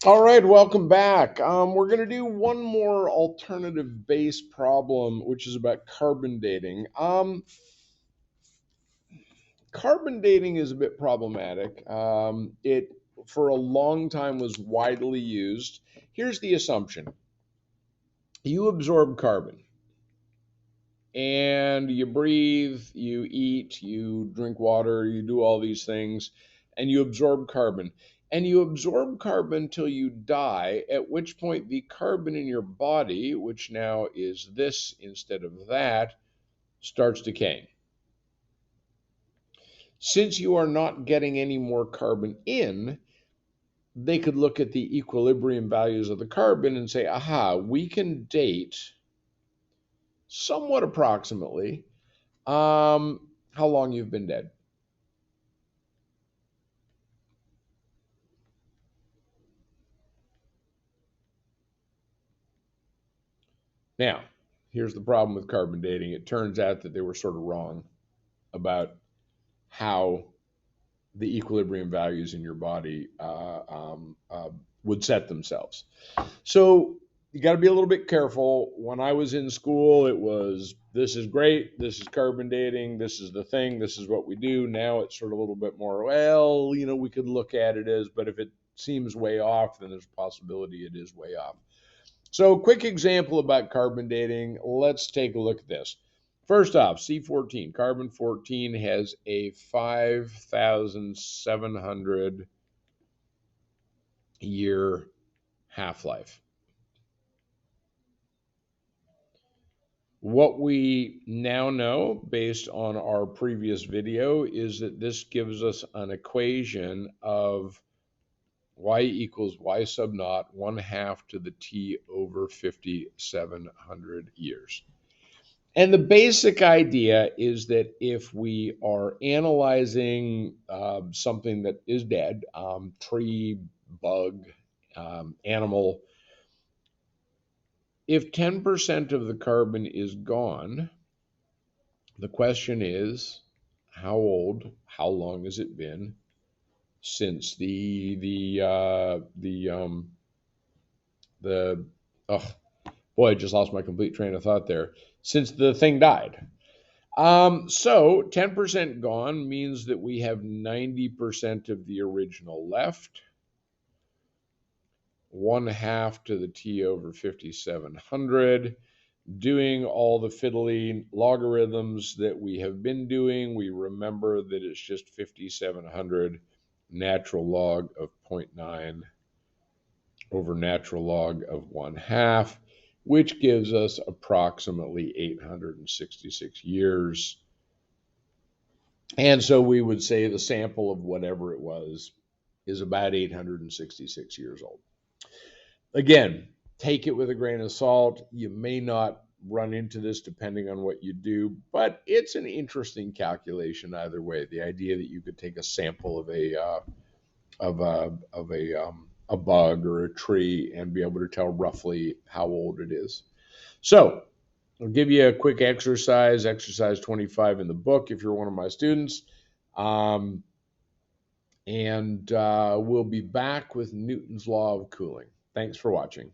All right, welcome back. We're going to do one more alternative base problem, which is about carbon dating. Carbon dating is a bit problematic. It, for a long time, was widely used. Here's the assumption: you absorb carbon, and you breathe, you eat, you drink water, you do all these things, and you absorb carbon. And you absorb carbon till you die, at which point the carbon in your body, which now is this instead of that, starts decaying. Since you are not getting any more carbon in, they could look at the equilibrium values of the carbon and say, aha, we can date somewhat approximately how long you've been dead. Now, here's the problem with carbon dating. It turns out that they were sort of wrong about how the equilibrium values in your body would set themselves. So you got to be a little bit careful. When I was in school, it was this is great, this is carbon dating, this is the thing, this is what we do. Now it's sort of a little bit more, well, we could look at it as, but if it seems way off, then there's a possibility it is way off. So, quick example about carbon dating. Let's take a look at this. First off, C14, carbon 14 has a 5,700 year half-life. What we now know, based on our previous video, is that this gives us an equation of y equals y sub naught 1/2 to the t over 5,700 years. And the basic idea is that if we are analyzing something that is dead, tree, bug, animal, if 10% of the carbon is gone, the question is, how old, how long has it been since oh boy, I just lost my complete train of thought there, since the thing died. So 10% gone means that we have 90% of the original left. 1/2 to the t over 5,700. Doing all the fiddly logarithms that we have been doing, we remember that it's just 5,700 natural log of 0.9 over natural log of 1/2, which gives us approximately 866 years. And so we would say the sample of whatever it was is about 866 years old. Again, take it with a grain of salt. You may not run into this depending on what you do, but it's an interesting calculation either way. The idea that you could take a sample of a bug or a tree and be able to tell roughly how old it is. So I'll give you a quick exercise 25 in the book if you're one of my students. Um, and we'll be back with Newton's law of cooling. Thanks for watching.